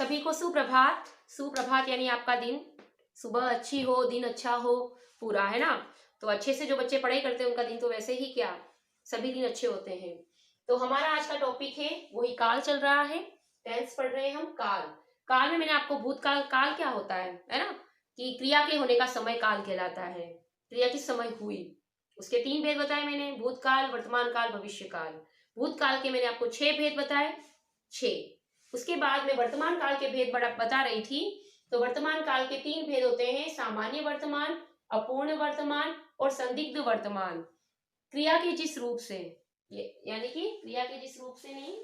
सभी को सुप्रभात। सुप्रभात यानी आपका दिन, सुबह अच्छी हो, दिन अच्छा हो पूरा, है ना। तो अच्छे से जो बच्चे पढ़ाई करते हैं उनका दिन तो वैसे ही क्या, सभी दिन अच्छे होते हैं। तो हमारा आज का टॉपिक है वही काल चल रहा है, टेंस पढ़ रहे हैं हम। काल, काल में मैंने आपको भूतकाल, काल क्या होता है ना, कि क्रिया के होने का समय काल कहलाता है। क्रिया किस समय हुई उसके 3 भेद बताए मैंने, भूतकाल, वर्तमान काल, भविष्य काल। भूतकाल के मैंने आपको 6 भेद बताए, 6। उसके बाद में वर्तमान काल के भेद बता रही थी। तो वर्तमान काल के 3 भेद होते हैं, सामान्य वर्तमान, अपूर्ण वर्तमान और संदिग्ध वर्तमान। क्रिया के जिस रूप से, यानी कि क्रिया के जिस रूप से नहीं,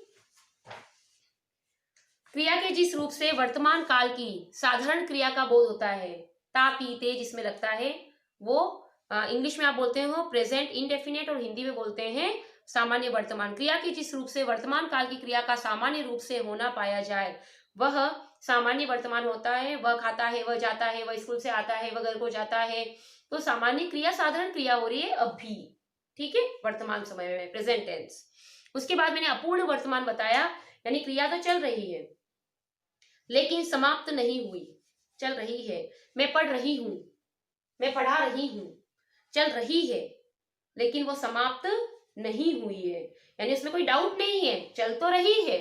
क्रिया के जिस रूप से वर्तमान काल की साधारण क्रिया का बोध होता है, ता पी ते जिसमें लगता है, वो इंग्लिश में आप बोलते हो प्रेजेंट इंडेफिनिट और हिंदी में बोलते हैं सामान्य वर्तमान। क्रिया के जिस रूप से वर्तमान काल की क्रिया का सामान्य रूप से होना पाया जाए वह सामान्य वर्तमान होता है। वह खाता है, वह जाता है, वह स्कूल से आता है, वह घर को जाता है। तो सामान्य क्रिया साधारण क्रिया हो रही है अभी, ठीक है, वर्तमान समय में, प्रेजेंट टेंस। उसके बाद मैंने अपूर्ण वर्तमान बताया, यानी क्रिया तो चल रही है लेकिन समाप्त नहीं हुई, चल रही है। मैं पढ़ रही हूं, मैं पढ़ा रही हूं, चल रही है लेकिन वो समाप्त नहीं हुई है, यानी उसमें कोई डाउट नहीं है, चल तो रही है।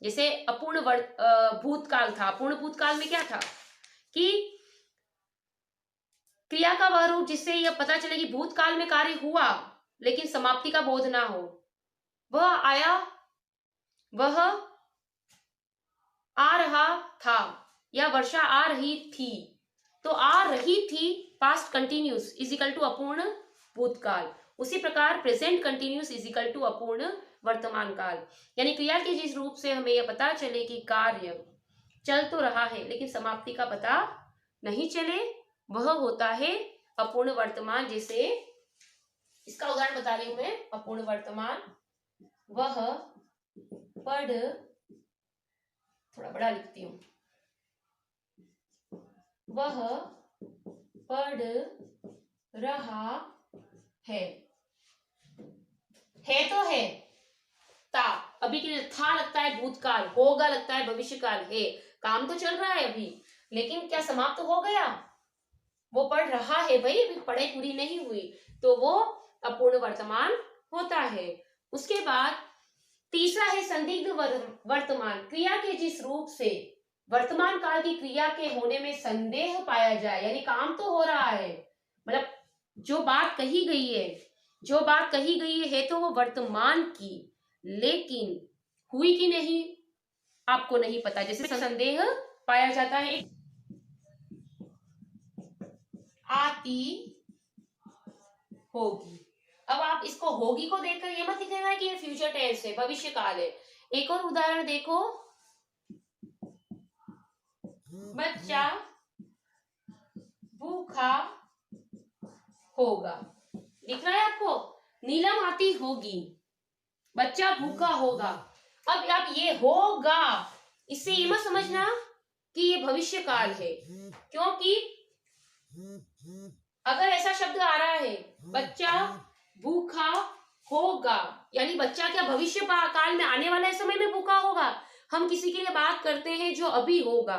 जैसे अपूर्ण भूतकाल था। अपूर्ण भूतकाल में क्या था कि क्रिया का वह रूप जिससे यह पता चले कि भूतकाल में कार्य हुआ लेकिन समाप्ति का बोध ना हो। वह आया, वह आ रहा था, या वर्षा आ रही थी। तो आ रही थी past continuous is equal to अपूर्ण भूतकाल। उसी प्रकार present continuous is equal to अपूर्ण वर्तमान काल। यानी क्रिया के जिस रूप से हमें यह पता चले कि कार्य चल तो रहा है लेकिन समाप्ति का पता नहीं चले, वह होता है अपूर्ण वर्तमान। जैसे इसका उदाहरण बता रही हूं मैं। अपूर्ण वर्तमान, वह पढ़, थोड़ा बड़ा लिखती हूं, वह पढ़ रहा है तो है, ता अभी के लिए था लगता है भूतकाल, होगा लगता है भविष्यकाल, है काम तो चल रहा है अभी लेकिन क्या समाप्त हो गया? वो पढ़ रहा है भाई, अभी पढ़ाई पूरी नहीं हुई, तो वो अपूर्ण वर्तमान होता है। उसके बाद तीसरा है संदिग्ध वर्तमान। क्रिया के जिस रूप से वर्तमान काल की क्रिया के होने में संदेह पाया जाए, यानी काम तो हो रहा है, मतलब जो बात कही गई है, जो बात कही गई है तो वो वर्तमान की, लेकिन हुई कि नहीं आपको नहीं पता। जैसे संदेह पाया जाता है, आती होगी। अब आप इसको होगी को देखकर ये मत लिखना है कि ये फ्यूचर टेंस है, भविष्य काल है। एक और उदाहरण देखो, बच्चा भूखा होगा। दिख रहा है आपको? नीलम आती होगी, बच्चा भूखा होगा। अब आप ये होगा, इससे ये मत समझना कि ये भविष्य काल है, क्योंकि अगर ऐसा शब्द आ रहा है बच्चा भूखा होगा, यानी बच्चा क्या भविष्य काल में आने वाले समय में भूखा होगा? हम किसी के लिए बात करते हैं जो अभी होगा।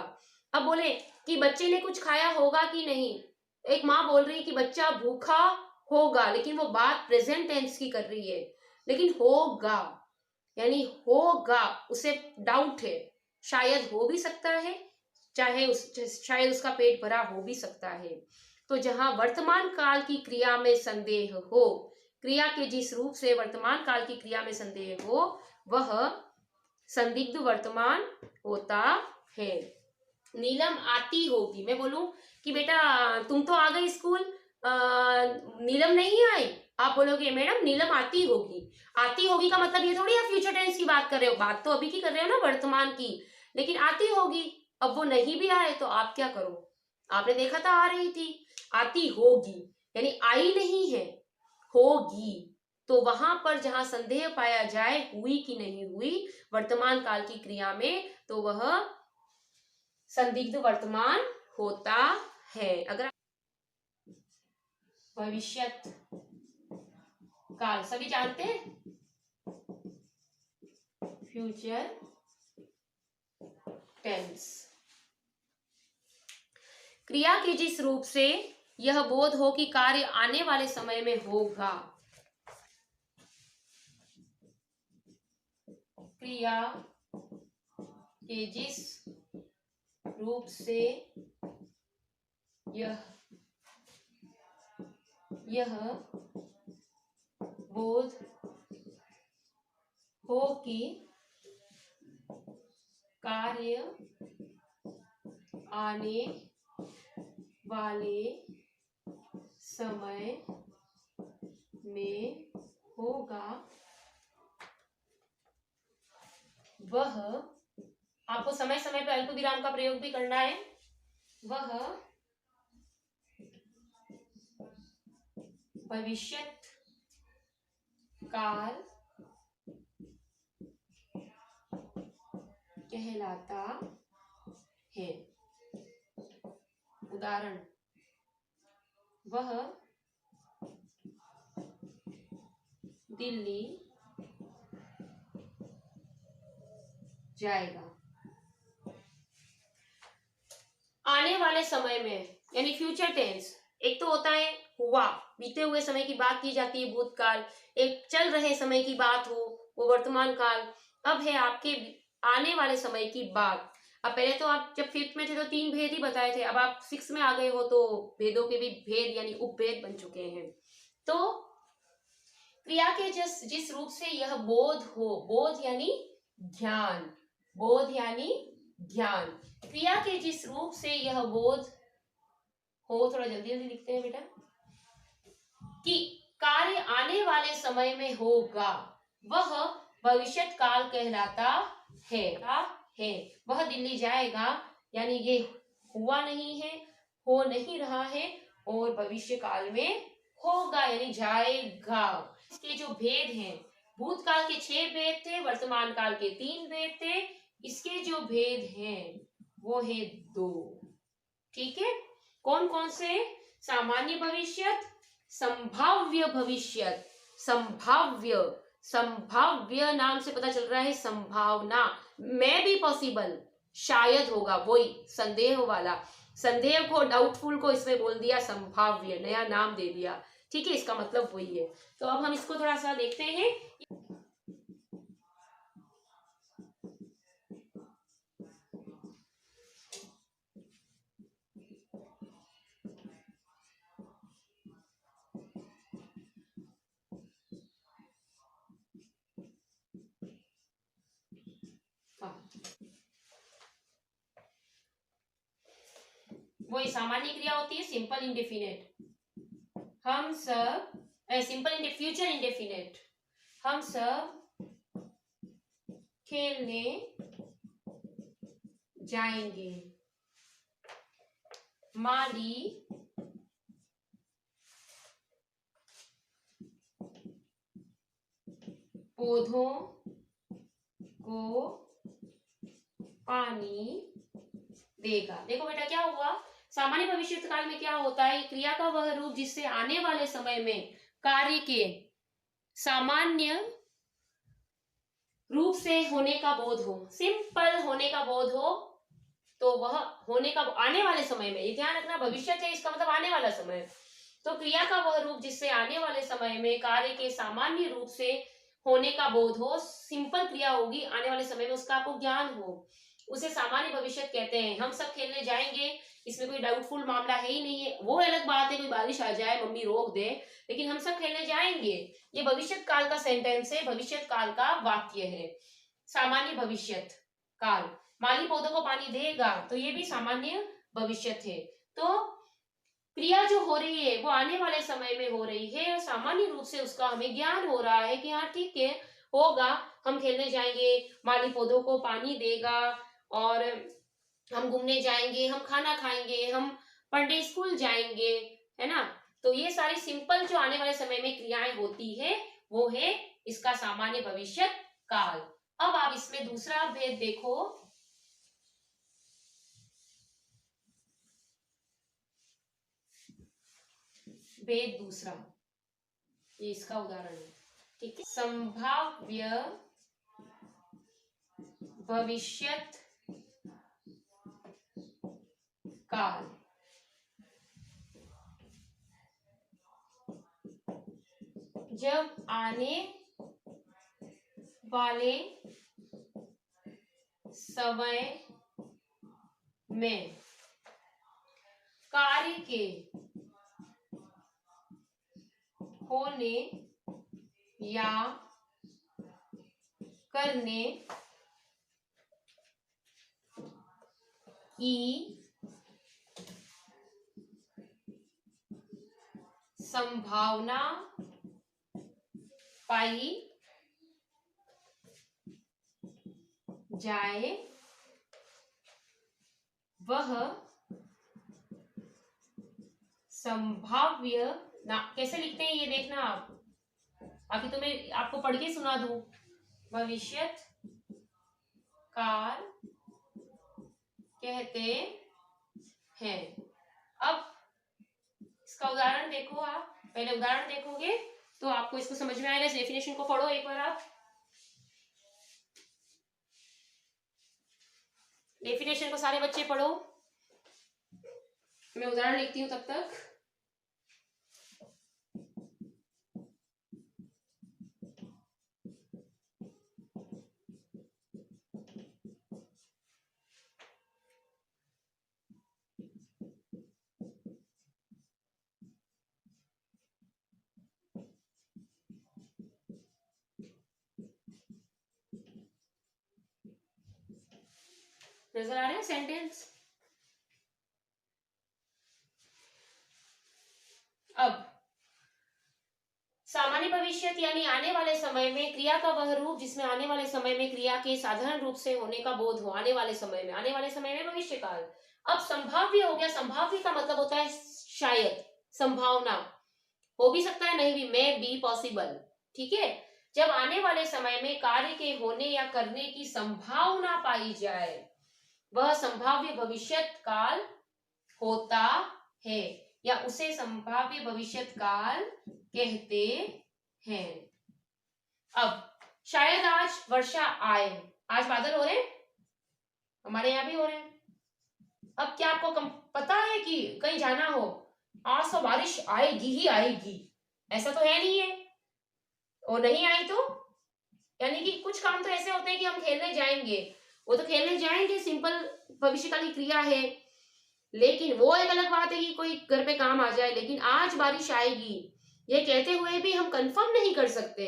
अब बोले कि बच्चे ने कुछ खाया होगा कि नहीं, एक माँ बोल रही है कि बच्चा भूखा होगा, लेकिन वो बात प्रेजेंट टेंस की कर रही है, लेकिन होगा यानी होगा, उसे डाउट है, शायद हो भी सकता है, शायद उसका पेट भरा हो भी सकता है। तो जहां वर्तमान काल की क्रिया में संदेह हो, क्रिया के जिस रूप से वर्तमान काल की क्रिया में संदेह हो, वह संदिग्ध वर्तमान होता है। नीलम आती होगी, मैं बोलूं कि बेटा तुम तो आ गई स्कूल, नीलम नहीं आई, आप बोलोगे मैडम नीलम आती होगी। आती होगी का मतलब ये थोड़ी आप फ्यूचर टेंस की बात कर रहे हो, बात तो अभी की कर रहे हो ना, वर्तमान की, लेकिन आती होगी। अब वो नहीं भी आए तो आप क्या करो? आपने देखा था आ रही थी, आती होगी यानी आई नहीं है, होगी। तो वहां पर जहां संदेह पाया जाए हुई कि नहीं हुई वर्तमान काल की क्रिया में, तो वह संदिग्ध वर्तमान होता है। अगर भविष्यत काल सभी जानते हैं, फ्यूचर टेंस। क्रिया के जिस रूप से यह बोध हो कि कार्य आने वाले समय में होगा। क्रिया के जिस रूप से यह बोध हो कि कार्य आने वाले समय में होगा, वह, आपको समय समय पर अल्प विराम का प्रयोग भी करना है, वह भविष्यत काल कहलाता है। उदाहरण, वह दिल्ली जाएगा। आने वाले समय में यानी फ्यूचर टेंस, एक तो होता है हुआ, बीते हुए समय की बात की जाती है भूतकाल, एक चल रहे समय की बात हो वो वर्तमान काल, अब है आपके आने वाले समय की बात। अब पहले तो आप जब 5th में थे तो 3 भेद ही बताए थे, अब आप 6 में आ गए हो तो भेदों के भी भेद यानी उपभेद बन चुके हैं। तो क्रिया के जिस रूप से यह बोध हो, बोध यानी ज्ञान, बोध यानी ज्ञान, क्रिया के जिस रूप से यह बोध हो, थोड़ा जल्दी जल्दी लिखते हैं बेटा, कि कार्य आने वाले समय में होगा, वह भविष्यत काल कहलाता है। वह दिल्ली जाएगा यानी ये हुआ नहीं है, हो नहीं रहा है, और भविष्य काल में होगा यानी जाएगा। इसके जो भेद हैं, भूतकाल के 6 भेद थे, वर्तमान काल के 3 भेद थे, इसके जो भेद हैं वो है 2। ठीक है, कौन कौन से? सामान्य भविष्यत, संभाव्य भविष्यत। संभाव्य, संभाव्य नाम से पता चल रहा है संभावना, मैं भी पॉसिबल, शायद होगा, वही संदेह वाला, संदेह को, डाउटफुल को इसमें बोल दिया संभाव्य, नया नाम दे दिया। ठीक है, इसका मतलब वही है। तो अब हम इसको थोड़ा सा देखते हैं। वही सामान्य क्रिया होती है सिंपल इंडेफिनेट, हम सब सिंपल फ्यूचर इंडेफिनेट, हम सब खेलने जाएंगे, माली पौधों को पानी देगा। देखो बेटा क्या हुआ, सामान्य भविष्य काल में क्या होता है, क्रिया का वह रूप जिससे आने वाले समय में कार्य के सामान्य रूप से होने का बोध हो, सिंपल होने का बोध हो, तो वह होने का आने वाले समय में, ये ध्यान रखना भविष्य है इसका मतलब आने वाला समय। तो क्रिया का वह रूप जिससे आने वाले समय में कार्य के सामान्य रूप से होने का बोध हो, सिंपल क्रिया होगी, आने वाले समय में उसका आपको ज्ञान हो, उसे सामान्य भविष्य कहते हैं। हम सब खेलने जाएंगे, इसमें कोई डाउटफुल मामला है ही नहीं है, वो अलग बात है कोई बारिश आ जाए मम्मी रोक दे, लेकिन हम सब खेलने जाएंगे, ये भविष्य काल का सेंटेंस है, भविष्य काल का वाक्य है। सामान्य भविष्य काल, माली पौधों को पानी देगा, तो ये भी सामान्य भविष्य है। तो क्रिया जो हो रही है वो आने वाले समय में हो रही है, और सामान्य रूप से उसका हमें ज्ञान हो रहा है कि हाँ ठीक है होगा, हम खेलने जाएंगे, माली पौधों को पानी देगा, और हम घूमने जाएंगे, हम खाना खाएंगे, हम पढ़ने स्कूल जाएंगे, है ना। तो ये सारी सिंपल जो आने वाले समय में क्रियाएं होती है वो है इसका सामान्य भविष्य काल। अब आप इसमें दूसरा भेद देखो, भेद दूसरा, ये इसका उदाहरण है। ठीक है, संभाव्य भविष्यत काल, जब आने वाले समय में कार्य के होने या करने की संभावना पाई जाए वह संभाव्य ना कैसे लिखते हैं ये देखना आप, अभी तो मैं आपको पढ़ के सुना दूं। भविष्यत काल कहते हैं। अब इसका उदाहरण देखो, आप पहले उदाहरण देखोगे तो आपको इसको समझ में आएगा। इस डेफिनेशन को पढ़ो एक बार आप, डेफिनेशन को सारे बच्चे पढ़ो, मैं उदाहरण लिखती हूं तब तक। नजर आ रहे हैं सेंटेंस? अब सामान्य भविष्य यानी आने वाले समय में क्रिया का वह रूप जिसमें आने वाले समय में क्रिया के साधारण रूप से होने का बोध हो। आने वाले समय में भविष्य काल। अब संभाव्य हो गया, संभाव्य का मतलब होता है शायद, संभावना, हो भी सकता है नहीं भी, मे बी पॉसिबल, ठीक है। जब आने वाले समय में कार्य के होने या करने की संभावना पाई जाए वह संभाव्य भविष्यत काल होता है या उसे संभाव्य भविष्यत काल कहते हैं। अब शायद आज वर्षा आए, आज बादल हो रहे हैं, हमारे यहाँ भी हो रहे हैं। अब क्या आपको पता है कि कहीं जाना हो, आज तो बारिश आएगी ही आएगी, ऐसा तो है नहीं है, और नहीं आई तो यानी कि कुछ काम तो ऐसे होते हैं कि हम खेलने जाएंगे, वो तो खेलने जाएंगे, सिंपल भविष्यकाल की क्रिया है, लेकिन वो एक अलग बात है कि कोई घर पे काम आ जाए। लेकिन आज बारिश आएगी ये कहते हुए भी हम कंफर्म नहीं कर सकते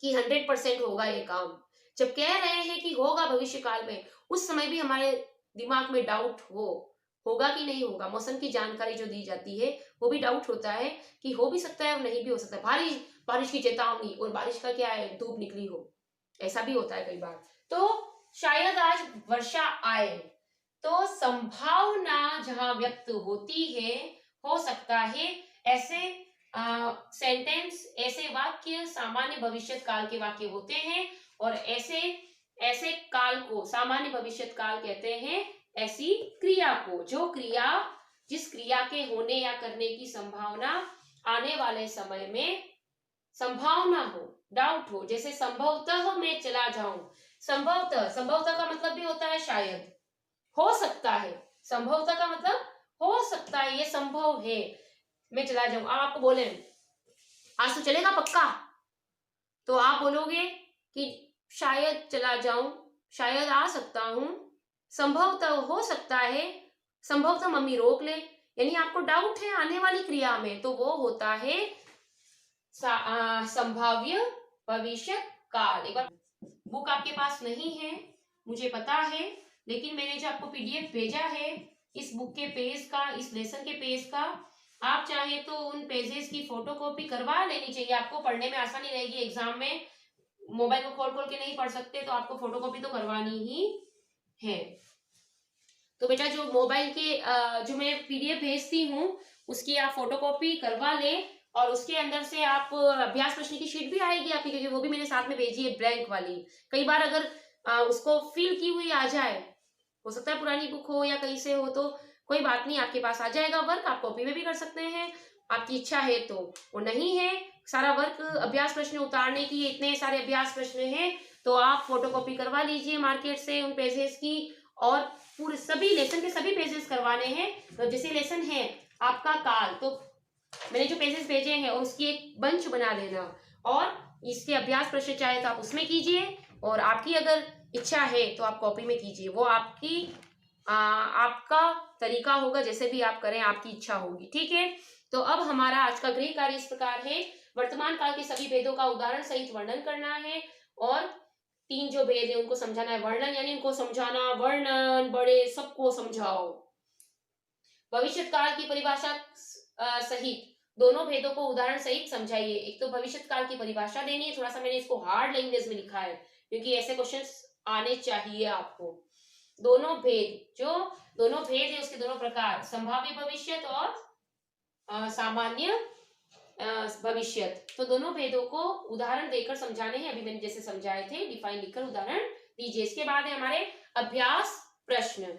कि 100% होगा ये काम। जब कह रहे हैं कि होगा भविष्य काल में, उस समय भी हमारे दिमाग में डाउट होगा कि नहीं होगा। मौसम की जानकारी जो दी जाती है वो भी डाउट होता है कि हो भी सकता है और नहीं भी हो सकता है। बारिश की चेतावनी और बारिश का क्या है, धूप निकली हो, ऐसा भी होता है कई बार। तो शायद आज वर्षा आए, तो संभावना जहां व्यक्त होती है, हो सकता है, ऐसे सेंटेंस, ऐसे वाक्य सामान्य भविष्यत काल के वाक्य होते हैं और ऐसे काल को सामान्य भविष्यत काल कहते हैं। ऐसी क्रिया को, जो क्रिया, जिस क्रिया के होने या करने की संभावना आने वाले समय में संभावना हो, डाउट हो, जैसे संभवतः मैं चला जाऊं। संभवतः का मतलब भी होता है शायद, हो सकता है, संभवतः का मतलब हो सकता है, ये संभव है मैं चला जाऊं। अब आपको बोले आज तो चलेगा पक्का, तो आप बोलोगे कि शायद चला जाऊं, शायद आ सकता हूं, संभवतः हो सकता है, संभवतः मम्मी रोक ले, यानी आपको डाउट है आने वाली क्रिया में, तो वो होता है संभाव्य भविष्यत काल। एक बार, बुक आपके पास नहीं है मुझे पता है, लेकिन मैंने जो आपको पीडीएफ भेजा है इस बुक के पेज का, इस लेसन के पेज का, आप चाहे तो उन पेजेस की फोटोकॉपी करवा लेनी चाहिए। आपको पढ़ने में आसानी रहेगी, एग्जाम में मोबाइल को खोल खोल के नहीं पढ़ सकते, तो आपको फोटोकॉपी तो करवानी ही है। तो बेटा जो मोबाइल के जो मैं पीडीएफ भेजती हूँ उसकी आप फोटोकॉपी करवा लें, और उसके अंदर से आप अभ्यास प्रश्न की शीट भी आएगी आपकी, क्योंकि वो भी मैंने साथ में भेजी है, ब्लैंक वाली। कई बार अगर उसको फिल की हुई आ जाए, हो सकता है पुरानी बुक हो या कहीं से हो, तो कोई बात नहीं, आपके पास आ जाएगा वर्क, आप कॉपी में भी कर सकते हैं, आपकी इच्छा है तो। वो नहीं है सारा वर्क अभ्यास प्रश्न उतारने की, इतने सारे अभ्यास प्रश्न हैं, तो आप फोटोकॉपी करवा लीजिए मार्केट से उन पेजेस की, और पूरे सभी लेसन के सभी पेजेस करवाने हैं। तो जैसे लेसन है आपका काल, तो मैंने जो पेजेस भेजे हैं उसकी एक बंच बना लेना, और इसके अभ्यास प्रश्न चाहे तो आप उसमें कीजिए, और आपकी अगर इच्छा है तो आप कॉपी में कीजिए। वो आपका तरीका होगा, जैसे भी आप करें आपकी इच्छा होगी। ठीक है, तो अब हमारा आज का गृह कार्य इस प्रकार है। वर्तमान काल के सभी भेदों का उदाहरण सहित वर्णन करना है, और 3 जो भेद है उनको समझाना है। वर्णन यानी उनको समझाना, वर्णन बड़े सबको समझाओ। भविष्य काल की परिभाषा सहित दोनों भेदों को उदाहरण सहित समझाइए। एक तो भविष्य काल की परिभाषा देनी है, थोड़ा सा मैंने इसको हार्ड लैंग्वेज में लिखा है क्योंकि ऐसे क्वेश्चंस आने चाहिए आपको। दोनों भेद, जो दोनों भेद है उसके दोनों प्रकार, संभाव्य भविष्य और सामान्य भविष्य, तो दोनों भेदों को उदाहरण देकर समझाने हैं। अभी मैंने जैसे समझाए थे, डिफाइन लिखकर उदाहरण दीजिए। इसके बाद है हमारे अभ्यास प्रश्न।